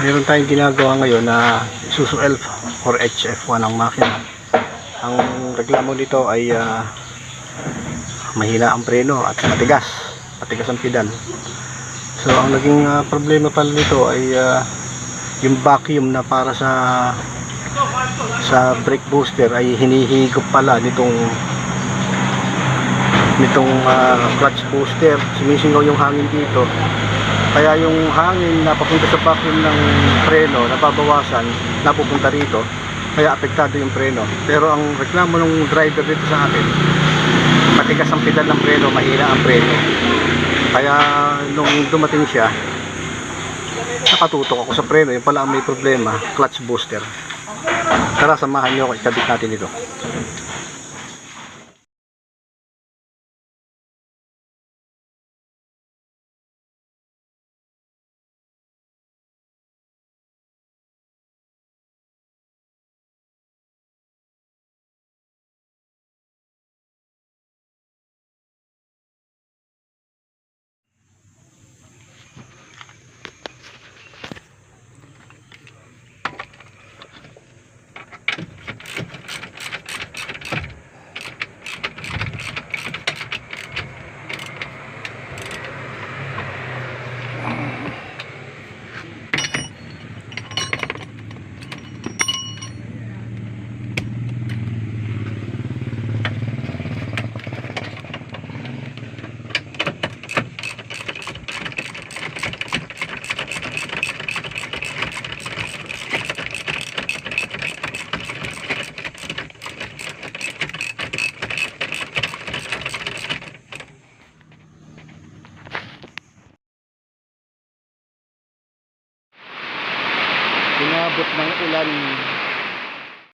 Mayroon tayong ginagawa ngayon na Isuzu Elf or HF1 ang makina. Ang reklamo nito ay mahina ang preno at matigas ang pedal. So ang naging problema pala nito ay yung vacuum na para sa brake booster ay hinihigop pala nitong clutch booster. Sumisingaw yung hangin dito, kaya yung hangin na papunta sa vacuum ng preno nababawasan, napupunta rito, kaya apektado yung preno. Pero ang reklamo ng driver dito sa akin, matigas ang pedal ng preno, mahina ang preno. Kaya nung dumating siya, nakatutok ako sa preno. Yung pala ang may problema, clutch booster. Tara, samahan nyo ako, ikabit natin ito. Inabot ng ulan